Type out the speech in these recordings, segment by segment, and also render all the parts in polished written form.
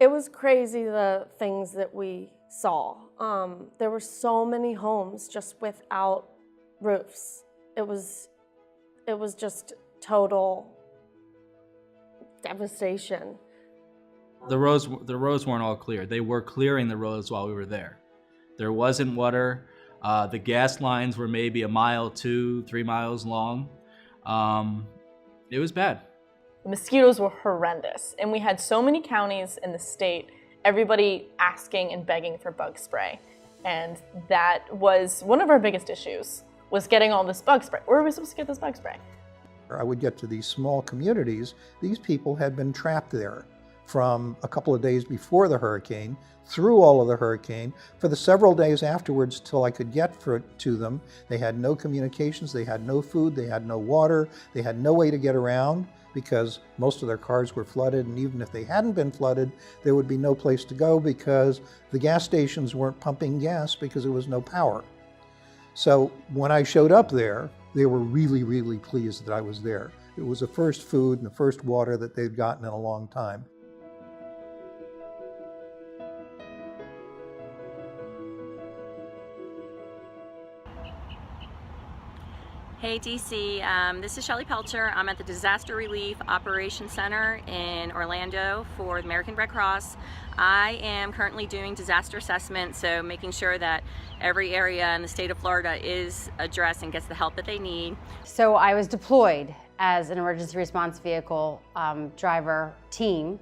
It was crazy, the things that we saw. There were so many homes just without roofs. It was just total devastation. The roads weren't all clear. They were clearing the roads while we were there. There wasn't water. The gas lines were maybe 1 mile, 2-3 miles long. It was bad. The mosquitoes were horrendous, and we had so many counties in the state, everybody asking and begging for bug spray. And that was one of our biggest issues, was getting all this bug spray. Where are we supposed to get this bug spray? I would get to these small communities. These people had been trapped there from a couple of days before the hurricane, through all of the hurricane, for the several days afterwards till I could get to them. They had no communications, they had no food, they had no water, they had no way to get around because most of their cars were flooded, and even if they hadn't been flooded, there would be no place to go because the gas stations weren't pumping gas because there was no power. So when I showed up there, they were really, really pleased that I was there. It was the first food and the first water that they'd gotten in a long time. Hey DC, this is Shelley Pelcher. I'm at the Disaster Relief Operations Center in Orlando for the American Red Cross. I am currently doing disaster assessment, so making sure that every area in the state of Florida is addressed and gets the help that they need. So I was deployed as an emergency response vehicle driver team.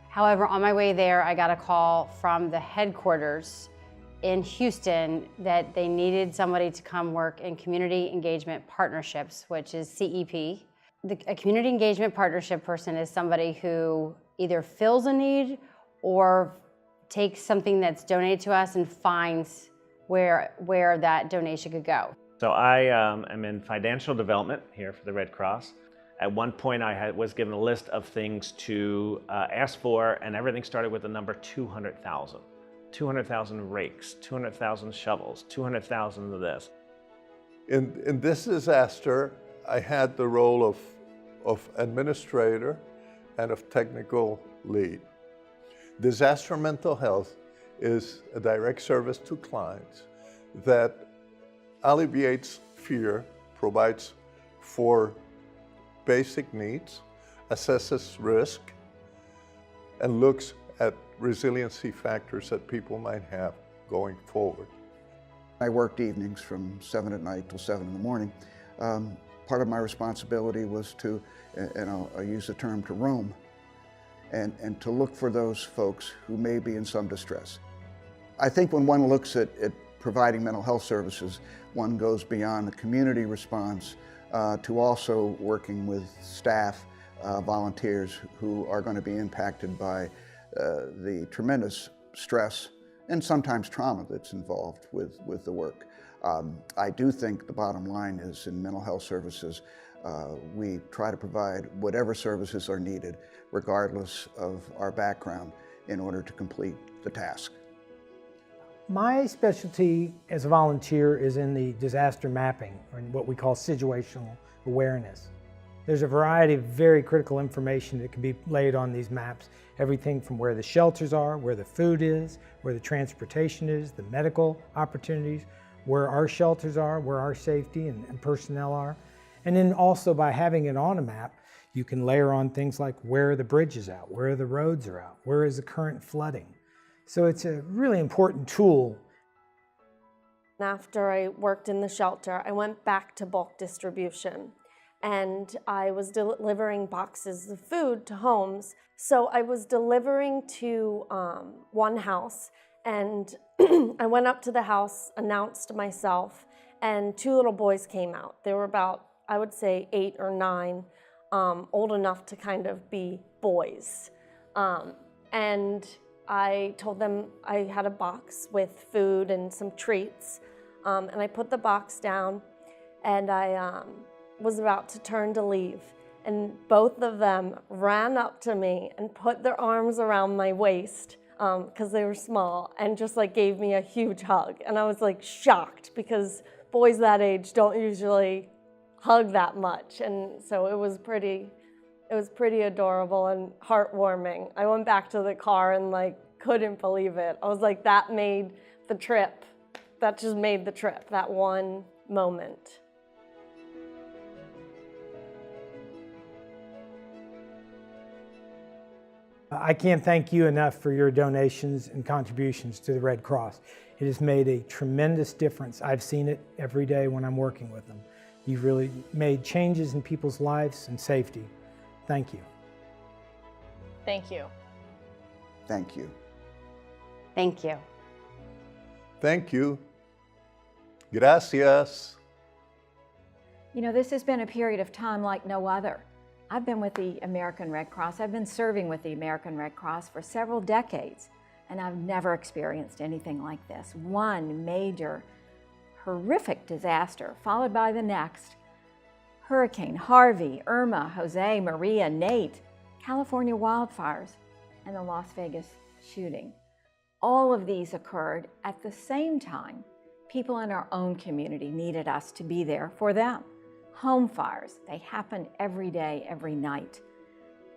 However, on my way there, I got a call from the headquarters in Houston that they needed somebody to come work in community engagement partnerships, which is CEP. A community engagement partnership person is somebody who either fills a need or takes something that's donated to us and finds where that donation could go. So I am in financial development here for the Red Cross. At one point I was given a list of things to ask for, and everything started with the number 200,000. 200,000 rakes, 200,000 shovels, 200,000 of this. In this disaster, I had the role of administrator and of technical lead. Disaster mental health is a direct service to clients that alleviates fear, provides for basic needs, assesses risk, and looks at resiliency factors that people might have going forward. I worked evenings from 7 at night till 7 in the morning. Part of my responsibility was to, and I'll use the term, to roam and to look for those folks who may be in some distress. I think when one looks at providing mental health services, one goes beyond the community response to also working with staff, volunteers who are going to be impacted by the tremendous stress and sometimes trauma that's involved with the work. I do think the bottom line is in mental health services, we try to provide whatever services are needed, regardless of our background, in order to complete the task. My specialty as a volunteer is in the disaster mapping, or in what we call situational awareness. There's a variety of very critical information that can be laid on these maps. Everything from where the shelters are, where the food is, where the transportation is, the medical opportunities, where our shelters are, where our safety and personnel are. And then also by having it on a map, you can layer on things like where are the bridges out, where the roads are out, where is the current flooding. So it's a really important tool. After I worked in the shelter, I went back to bulk distribution. And I was delivering boxes of food to homes. So I was delivering to one house, and I went up to the house, announced myself, and 2 little boys came out. They were about, I would say, 8 or 9, old enough to kind of be boys. And I told them I had a box with food and some treats, and I put the box down, and I was about to turn to leave, and both of them ran up to me and put their arms around my waist because they were small, and just like gave me a huge hug. And I was like shocked because boys that age don't usually hug that much, and so it was pretty It was pretty adorable and heartwarming. I went back to the car and like couldn't believe it. I was like, that made the trip. That just made the trip, that one moment. I can't thank you enough for your donations and contributions to the Red Cross. It has made a tremendous difference. I've seen it every day when I'm working with them. You've really made changes in people's lives and safety. Thank you. Thank you. Thank you. Thank you. Thank you. Gracias. You know, this has been a period of time like no other. I've been with the American Red Cross. I've been serving with the American Red Cross for several decades, and I've never experienced anything like this. One major, horrific disaster, followed by the next. Hurricane Harvey, Irma, Jose, Maria, Nate, California wildfires, and the Las Vegas shooting. All of these occurred at the same time. People in our own community needed us to be there for them. Home fires, they happen every day, every night.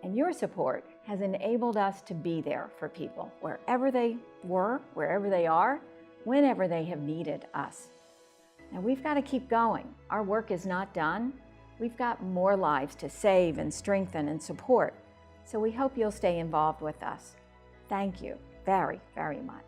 And your support has enabled us to be there for people, wherever they were, wherever they are, whenever they have needed us. Now we've got to keep going. Our work is not done. We've got more lives to save and strengthen and support. So we hope you'll stay involved with us. Thank you very, very much.